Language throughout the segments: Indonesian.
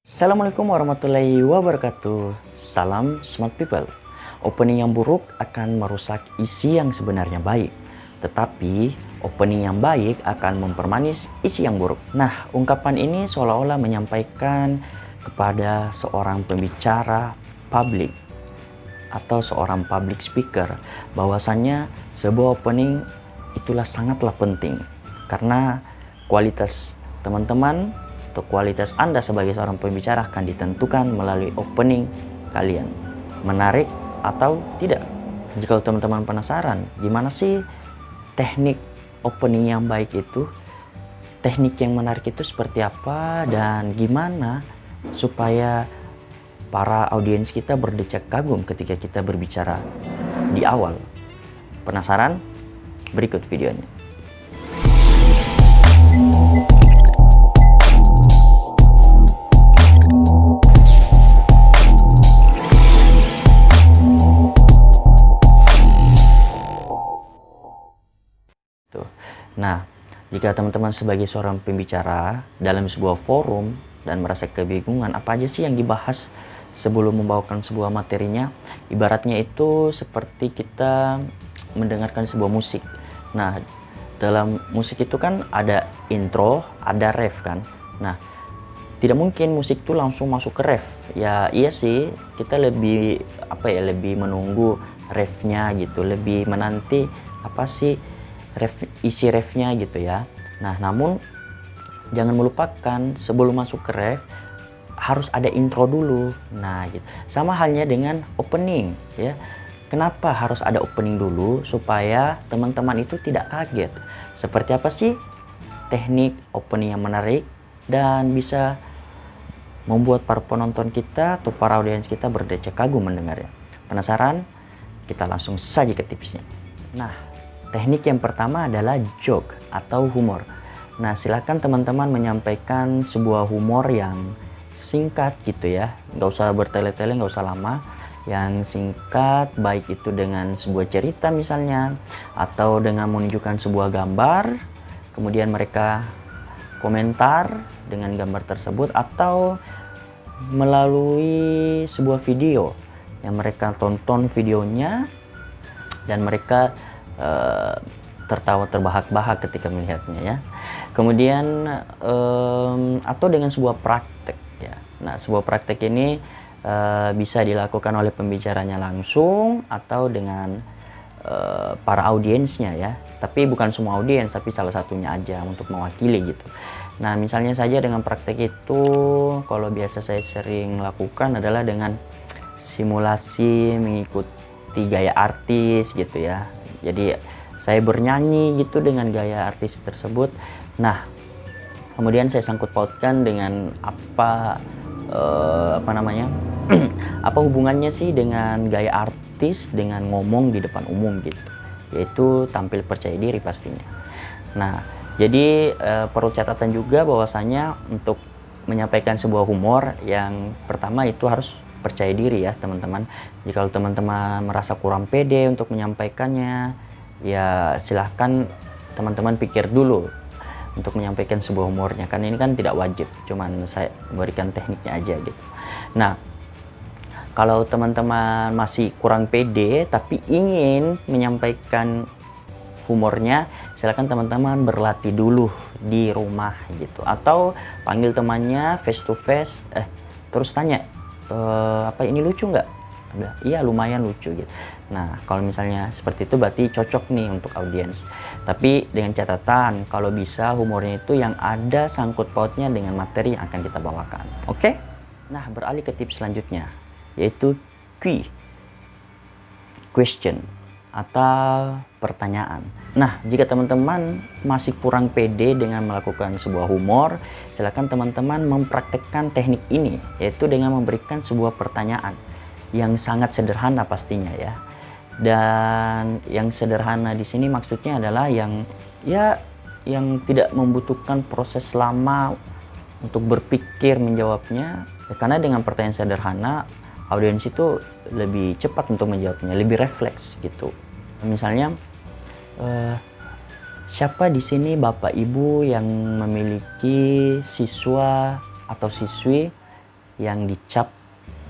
Assalamualaikum warahmatullahi wabarakatuh. Salam smart people. Opening yang buruk akan merusak isi yang sebenarnya baik. Tetapi opening yang baik akan mempermanis isi yang buruk. Nah, ungkapan ini seolah-olah menyampaikan kepada seorang pembicara publik atau seorang public speaker bahwasannya sebuah opening itulah sangatlah penting. Karena kualitas teman-teman atau kualitas Anda sebagai seorang pembicara akan ditentukan melalui opening kalian. Menarik atau tidak? Jika teman-teman penasaran, gimana sih teknik opening yang baik itu? Teknik yang menarik itu seperti apa? Dan gimana supaya para audiens kita berdecak kagum ketika kita berbicara di awal? Penasaran? Berikut videonya. Nah, jika teman-teman sebagai seorang pembicara dalam sebuah forum dan merasa kebingungan apa aja sih yang dibahas sebelum membawakan sebuah materinya, ibaratnya itu seperti kita mendengarkan sebuah musik. Nah, dalam musik itu kan ada intro, ada ref kan. Nah, tidak mungkin musik itu langsung masuk ke ref. Ya iya sih, kita lebih lebih menunggu refnya gitu, lebih menanti apa sih isi refnya gitu ya. Nah, namun jangan melupakan sebelum masuk ke ref harus ada intro dulu. Nah, gitu. Sama halnya dengan opening ya. Kenapa harus ada opening dulu? Supaya teman-teman itu tidak kaget. Seperti apa sih teknik opening yang menarik dan bisa membuat para penonton kita atau para audiens kita berdecak kagum mendengarnya. Penasaran? Kita langsung saja ke tipsnya. Nah, teknik yang pertama adalah joke atau humor. Nah, silakan teman-teman menyampaikan sebuah humor yang singkat gitu ya. Nggak usah bertele-tele, nggak usah lama. Yang singkat, baik itu dengan sebuah cerita misalnya, atau dengan menunjukkan sebuah gambar, kemudian mereka komentar dengan gambar tersebut, atau melalui sebuah video yang mereka tonton videonya dan mereka tertawa terbahak-bahak ketika melihatnya ya. Kemudian atau dengan sebuah praktek ya. Nah, sebuah praktek ini bisa dilakukan oleh pembicaranya langsung atau dengan para audiensnya ya. Tapi bukan semua audiens, tapi salah satunya aja untuk mewakili gitu. Nah, misalnya saja dengan praktek itu, kalau biasa saya sering lakukan adalah dengan simulasi mengikuti gaya artis gitu ya. Jadi saya bernyanyi gitu dengan gaya artis tersebut. Nah, kemudian saya sangkut pautkan dengan apa apa hubungannya sih dengan gaya artis dengan ngomong di depan umum gitu, yaitu tampil percaya diri pastinya. Nah, jadi perlu catatan juga bahwasanya untuk menyampaikan sebuah humor yang pertama itu harus percaya diri ya teman-teman. Jika teman-teman merasa kurang pede untuk menyampaikannya, ya silahkan teman-teman pikir dulu untuk menyampaikan sebuah humornya, karena ini kan tidak wajib, cuman saya memberikan tekniknya aja gitu. Nah, kalau teman-teman masih kurang pede tapi ingin menyampaikan humornya, silakan teman-teman berlatih dulu di rumah gitu, atau panggil temannya face to face, terus tanya, ini lucu nggak? Iya, lumayan lucu gitu. Nah, kalau misalnya seperti itu berarti cocok nih untuk audiens. Tapi dengan catatan kalau bisa humornya itu yang ada sangkut pautnya dengan materi yang akan kita bawakan. Oke? Nah, beralih ke tips selanjutnya, yaitu question atau pertanyaan. Nah, jika teman-teman masih kurang pede dengan melakukan sebuah humor, silakan teman-teman mempraktekkan teknik ini, yaitu dengan memberikan sebuah pertanyaan yang sangat sederhana pastinya ya. Dan yang sederhana di sini maksudnya adalah yang tidak membutuhkan proses lama untuk berpikir menjawabnya. Karena dengan pertanyaan sederhana, audiens itu lebih cepat untuk menjawabnya, lebih refleks gitu. Misalnya, siapa di sini Bapak Ibu yang memiliki siswa atau siswi yang dicap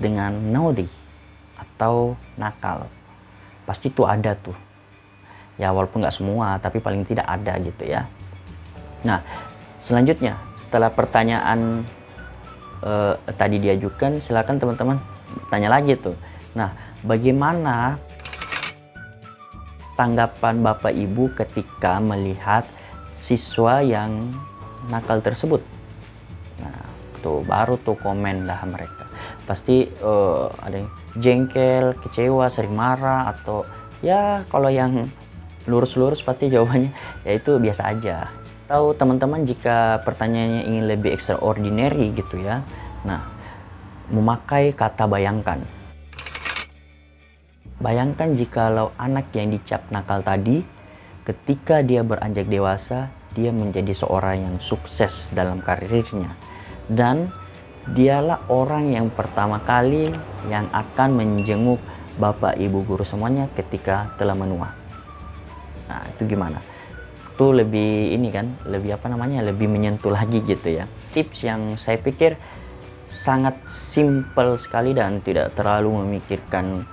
dengan naughty atau nakal. Pasti tuh ada tuh. Ya walaupun nggak semua, tapi paling tidak ada gitu ya. Nah, selanjutnya setelah pertanyaan tadi diajukan, silakan teman-teman tanya lagi tuh. Nah, bagaimana tanggapan Bapak Ibu ketika melihat siswa yang nakal tersebut? Nah, tuh baru tuh komen dah mereka. Pasti ada yang jengkel, kecewa, sering marah, atau ya kalau yang lurus-lurus pasti jawabannya yaitu biasa aja. Atau teman-teman jika pertanyaannya ingin lebih extraordinary gitu ya, nah memakai kata bayangkan. Bayangkan jikalau anak yang dicap nakal tadi, ketika dia beranjak dewasa, dia menjadi seorang yang sukses dalam karirnya. Dan dialah orang yang pertama kali yang akan menjenguk Bapak Ibu guru semuanya ketika telah menua. Nah, itu gimana? Itu lebih ini kan, lebih apa namanya, lebih menyentuh lagi gitu ya. Tips yang saya pikir sangat simpel sekali dan tidak terlalu memikirkan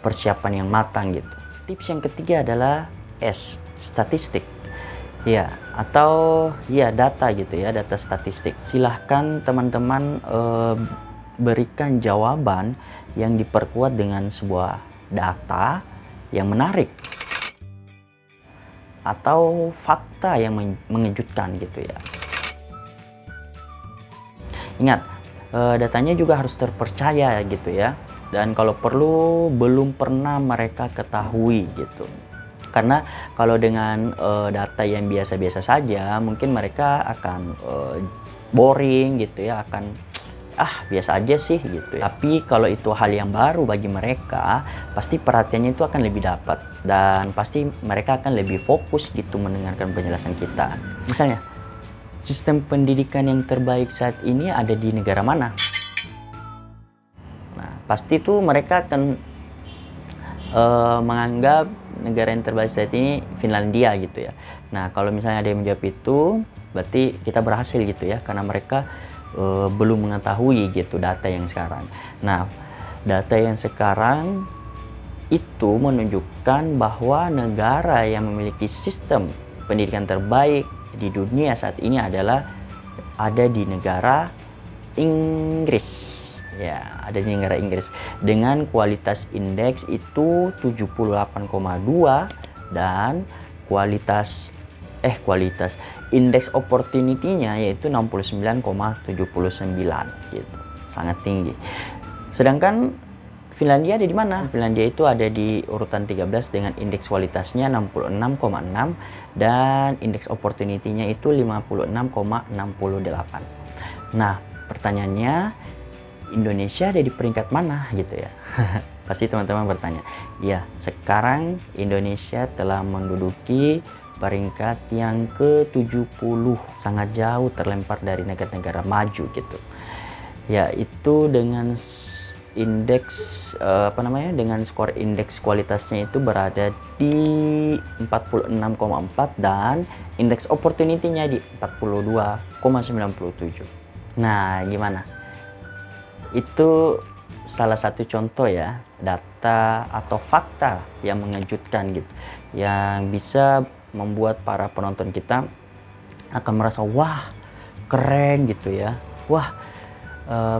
persiapan yang matang gitu. Tips yang ketiga adalah S, statistik. Ya, atau ya data gitu ya, data statistik. Silahkan teman-teman berikan jawaban yang diperkuat dengan sebuah data yang menarik atau fakta yang mengejutkan gitu ya. Ingat, datanya juga harus terpercaya gitu ya. Dan kalau perlu belum pernah mereka ketahui gitu. Karena kalau dengan data yang biasa-biasa saja, mungkin mereka akan boring gitu ya, akan biasa aja sih gitu ya. Tapi kalau itu hal yang baru bagi mereka, pasti perhatiannya itu akan lebih dapat dan pasti mereka akan lebih fokus gitu mendengarkan penjelasan kita. Misalnya, sistem pendidikan yang terbaik saat ini ada di negara mana? Pasti tuh mereka akan menganggap negara yang terbaik saat ini Finlandia gitu ya. Nah, kalau misalnya ada yang menjawab itu, berarti kita berhasil gitu ya, karena mereka belum mengetahui gitu data yang sekarang. Nah, data yang sekarang itu menunjukkan bahwa negara yang memiliki sistem pendidikan terbaik di dunia saat ini adalah ada di negara Inggris. Ya, ada di negara Inggris dengan kualitas indeks itu 78,2 dan kualitas indeks opportunity-nya yaitu 69,79 gitu. Sangat tinggi. Sedangkan Finlandia ada di mana? Finlandia itu ada di urutan 13 dengan indeks kualitasnya 66,6 dan indeks opportunity-nya itu 56,68. Nah, pertanyaannya Indonesia ada di peringkat mana gitu ya. Pasti teman-teman bertanya. Ya, sekarang Indonesia telah menduduki peringkat yang ke-70. Sangat jauh terlempar dari negara-negara maju gitu. Ya, itu dengan indeks dengan skor indeks kualitasnya itu berada di 46,4 dan indeks opportunity-nya di 42,97. Nah, gimana? Itu salah satu contoh ya, data atau fakta yang mengejutkan gitu, yang bisa membuat para penonton kita akan merasa wah keren gitu ya, wah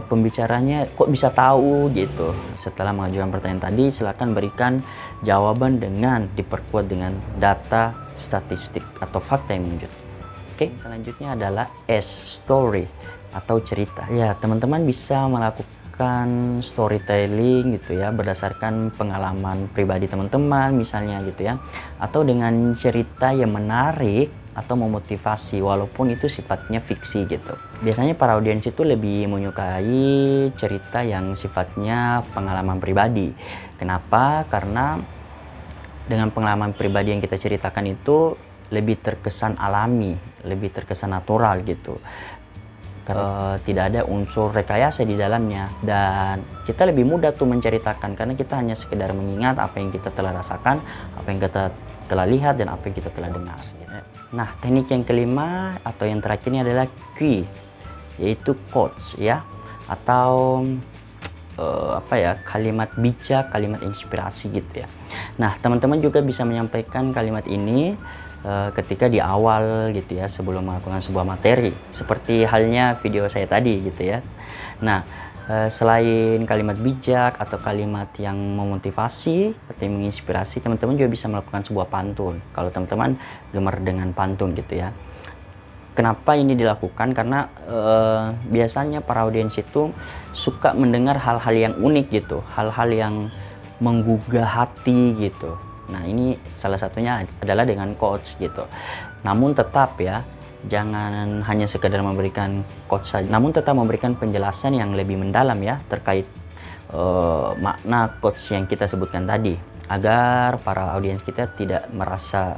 pembicaranya kok bisa tahu gitu. Setelah mengajukan pertanyaan tadi, silakan berikan jawaban dengan diperkuat dengan data statistik atau fakta yang mengejutkan. Oke, selanjutnya adalah S, story atau cerita. Ya, teman-teman bisa melakukan storytelling gitu ya, berdasarkan pengalaman pribadi teman-teman misalnya gitu ya, atau dengan cerita yang menarik atau memotivasi walaupun itu sifatnya fiksi gitu. Biasanya para audiens itu lebih menyukai cerita yang sifatnya pengalaman pribadi. Kenapa? Karena dengan pengalaman pribadi yang kita ceritakan itu lebih terkesan alami, lebih terkesan natural gitu. Tidak ada unsur rekayasa di dalamnya dan kita lebih mudah tuh menceritakan karena kita hanya sekedar mengingat apa yang kita telah rasakan, apa yang kita telah lihat dan apa yang kita telah dengar. Nah, teknik yang kelima atau yang terakhir ini adalah Q, yaitu quotes ya. atau apa ya, kalimat bijak, kalimat inspirasi gitu ya. Nah, teman-teman juga bisa menyampaikan kalimat ini ketika di awal gitu ya, sebelum melakukan sebuah materi, seperti halnya video saya tadi gitu ya. Nah, selain kalimat bijak atau kalimat yang memotivasi atau yang menginspirasi, teman-teman juga bisa melakukan sebuah pantun kalau teman-teman gemar dengan pantun gitu ya. Kenapa ini dilakukan? Karena biasanya para audiens itu suka mendengar hal-hal yang unik gitu, hal-hal yang menggugah hati gitu. Nah, ini salah satunya adalah dengan quotes gitu. Namun tetap ya, jangan hanya sekedar memberikan quotes saja, namun tetap memberikan penjelasan yang lebih mendalam ya terkait makna quotes yang kita sebutkan tadi, agar para audiens kita tidak merasa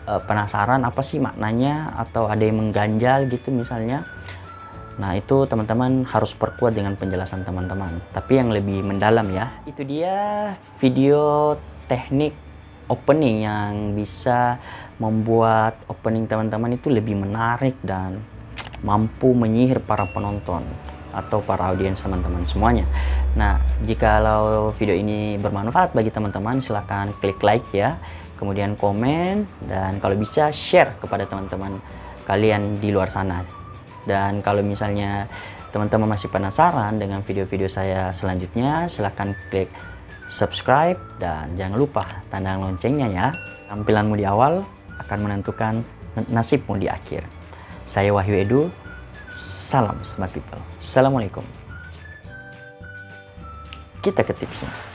penasaran apa sih maknanya atau ada yang mengganjal gitu misalnya. Nah, itu teman-teman harus perkuat dengan penjelasan teman-teman, tapi yang lebih mendalam ya. Itu dia video teknik opening yang bisa membuat opening teman-teman itu lebih menarik dan mampu menyihir para penonton atau para audiens teman-teman semuanya. Nah, jikalau video ini bermanfaat bagi teman-teman, silahkan klik like ya, kemudian komen, dan kalau bisa share kepada teman-teman kalian di luar sana. Dan kalau misalnya teman-teman masih penasaran dengan video-video saya selanjutnya, silahkan klik subscribe dan jangan lupa tanda loncengnya ya. Tampilanmu di awal akan menentukan nasibmu di akhir. Saya Wahyu Edu, salam smart people. Assalamualaikum. Kita ke tipsnya.